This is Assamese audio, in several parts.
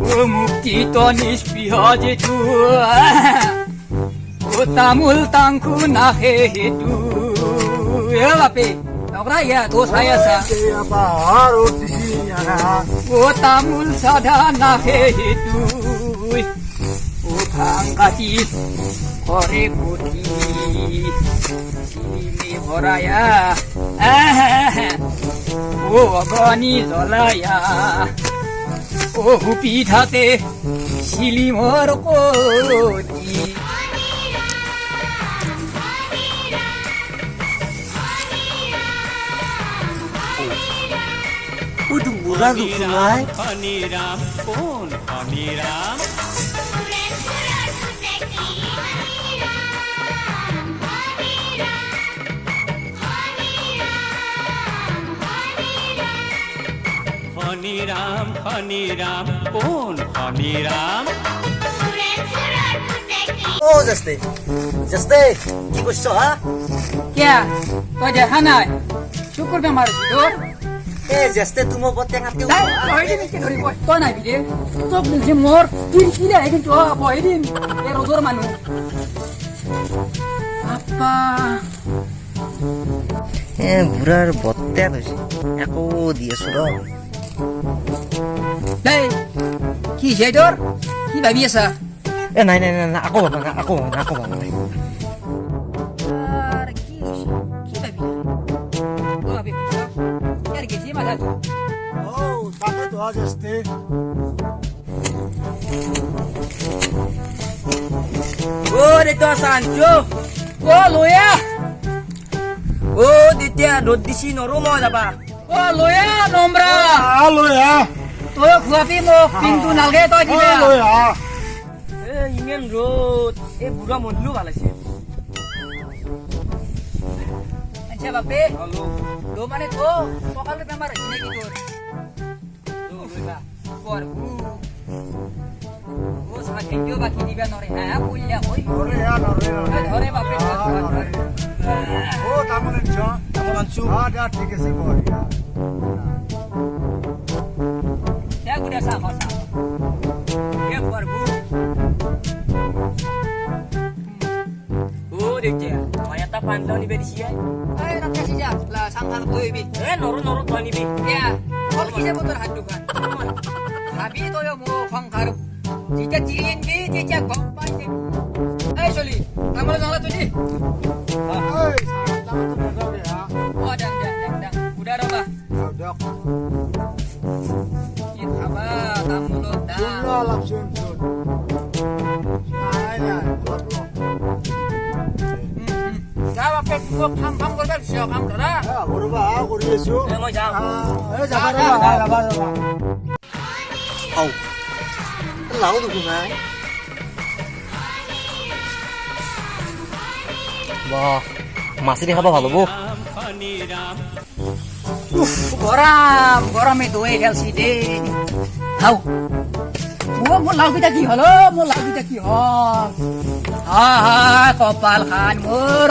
ও মুক্তি তো নিষ্পৃহ যেটু ও তামোল তাংকু নাহে হেতু এ বাপে নকরা ইয়া তো সায়াসা ও তামোল সাধা নাহে হেতু ও ভাঙ্গাতি ঘরে গতি চিনি ভরায়া ও অগনি জ্বলায়া ও পিঠাতে শিলিমর কতি Udah murah tuh Kumai. Haniram pun Haniram. Haniram Haniram pun Haniram. Oh Jaste, Jaste, কি করছো হ্যাঁ? क्या तो देखा ना शुक्र पे मार दी तो এ Jaste তুমি বতে ngatiu. বই দিন কি ধরি বই তো না বিদে তো মুখে মোর তুই কি রে কিন্তু বই দিন এ রোজর মানু আপা বুড়ার বতে কইছে একো দিয়েছো র এই কি জেদর কি ভাবি আছা নাই নাই নাই আকৌ বাবা আর কি কি ভাবি ও ভাবি यार গেছি মাথা তো তাকে তো আজ আসতে ওরে তো সানচো ও লয়া ও দিতিয়া রোদ দিছি নরম যাবা ও লয়া নম্রা আলোয়া তো খুয়াপি মো পিংটু নালগে তো দিবা আলোয়া এ ইমেন রোদ এ বুড়া মনলু ভাল আছে আচ্ছা বাপে তো মানে তো সকালে বেমার হইছে নাকি তোর তো লইবা করবু ও সাথেও বাকি দিবা নরে হ্যাঁ কইলা কই নরে নরে ধরে বাপে ও তামন ছ তামন আনছু যা ঠিক আছে বল ya guda sa kosa ya করবু ও দেখে মায়াটা পান্ডাও নিবে দিছি ay rakya siya la sangkar to ibi A narrow তো নিবে ya kol kisa motor handukan habi to yo mo khangkar jika jirin bi jika gompai ni ay soli amro jangla tuji এই তামন তো যাবে হ্যাঁ oh dang udah roba দক it haba tamulo da শুনলা লাপছুন শুন নাই ya bape ko kham korba siya kam dara হ্যাঁ বড়বা করি আছো এ মই যাও এই যাবা আও লাও তো Kumai বাহ মাছি খাবা ভালো বো Haniram গরমে দই খেলছি দে হাও মোৰ লাউকিটা কি হল মোৰ লাউকিটা কি হল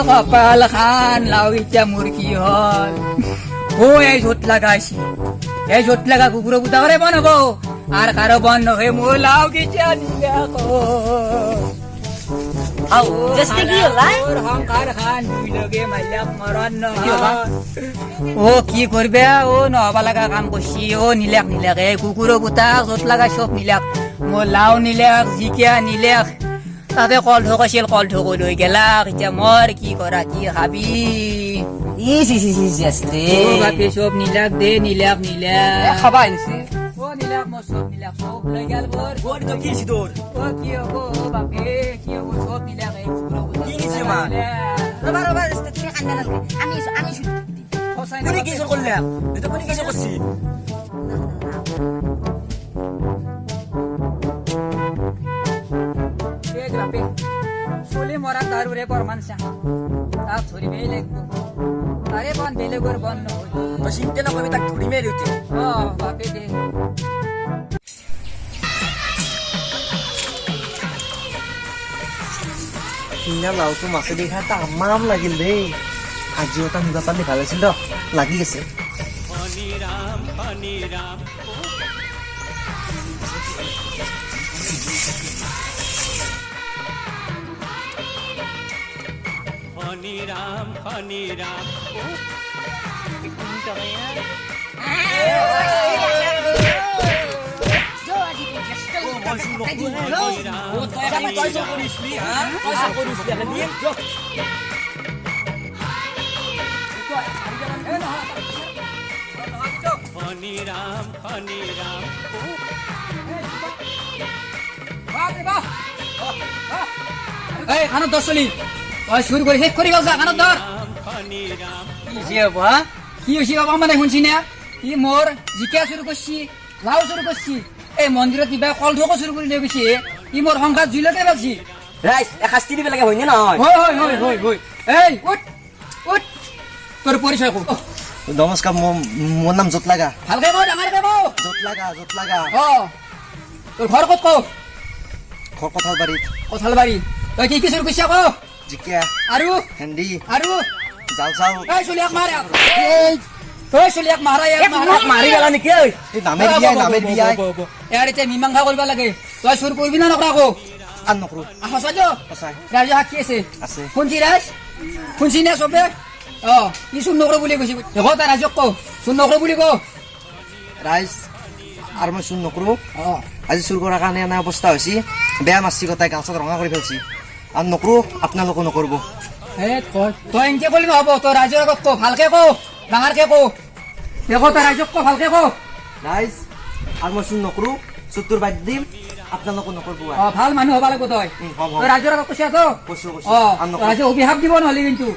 কপাল খান লাউকিটা মোৰ কি হল ও এই ঝোট লাগাইছি এই ঝোট লাগা কুকুর বুতা করে বনবো আর কারো বন্ধ হয়ে মোর লাউকিটা নিলে আও জাস্ট কি হলাই হংকার খান দুই লগে মাইলাক মরণ ও কি করবে ও নহবা লাগা কাম করছি ও নিলাক এই কুকুরো বুতা যত লাগা সব নিলাক মো লাও নিলাক জিকিয়া নিলাক তাতে কল ঠক লৈ গেলাক এতিয়া মর কি করা কি খাবি ইসি জাস্তে ও বাপে সব নিলাক দে নিলাক খাবা আনছি ও নিলাক মো সব নিলাক সব লৈ গেল বৰ ওর তো কি ছি তোর ও কি হবো ও বাপে কি হবো সব নিলাক এই কুকুরো বুতা কি নিছে মা? রবা জাস্তে তুমি কান্দা নালগে আমি কোনি কিছু করলা এটা কোনি কিছু করছি বাপে চলি মরা তারুরে বরমান চা তা ধরিবেই লাগবো আরে বন বেলেগর বন নহল তো চিন্তা না কবি তাক ধরি মেরে উঠে ও বাপে দে কিনা লাও তো মাছে দেখা তামাম লাগিল দেই আজিও তা নিবা পালে ভাল আছিল লাগি গেছে Haniram হনি রাম হনি রাম ও হনি রাম ও এই খানত ধর চলি তই শুরু করে শেষ করে গেল যা খানত ধর হনি রাম কি হয়েছে বাবা কি হয়েছে বাবা মানে শুনছি না ই মোর জিকা শুরু করছি লাও শুরু করছি এই মন্দিৰত কিবা কল ঢোকো শুরু করে দিয়ে গৈছে ই মোর সংসার জুইলতে পাবছি রাইস একাস্তি দিবে লাগে হইনে নহয় হয় হয় হয় হয় হয় এই উঠ উঠ তোর পরিচয় কো নমস্কাৰ মোৰ নাম জোতলাগা ভালকে কও ডাঙৰকে কও জোতলাগা অ তোৰ ঘৰ কত কও ঘৰ কঁঠালবাৰীত কঁঠালবাৰী তই কি কি শুৰু কৰছিস কও জিকা আৰু ভেন্দি আৰু জাল চাল এই চলিয়াক মাৰা এই চলিয়াক মাৰা ইয়াক মাৰা মাৰি গেল নেকি ঐ এই নামেৰ বিয়াই ইয়াৰ এতিয়া মীমাংসা কৰিব লাগে তই চুৰ কৰিবি না নকৰা আকৌ আৰু নকৰোঁ সঁচাই সঁচাই ৰাইজে সাক্ষী আছে আছে শুনছি ৰাইজ শুনছি নে চবে অ ই চুৰ নকৰো বুলি কৈছে দেখো তাই ৰাইজক কওঁ চুৰ নকৰো বুলি কওঁ ৰাইজ আৰু মই চুৰ নকৰোঁ অ আজি চুৰ কৰাৰ কাৰণে এনে অৱস্থা হৈছে বেয়া মানসিকতাই গাল চাল ৰঙা কৰি পেলাইছে আৰু নকৰোঁ আপোনালোকো নকৰিব তই এনেকে ক'লি নহ'ব তই ৰাইজৰ আগত কওঁ ভালকে কওঁ ডাঙৰকে কওঁ দেখো তাই ৰাইজক কওঁ ভালকে কওঁ ৰাইজ আৰু মই চুৰ নকৰোঁ চুৰটোৰ বাদ দিম আপোনালোকো নকৰিব অ ভাল মানুহ হ'ব লাগিব তই হ'ম। তই ৰাইজৰ আগত কৈছা তো কৈছোঁ অ আৰু নকৰোঁ ৰাইজে অভিশাপ দিব নহ'লে কিন্তু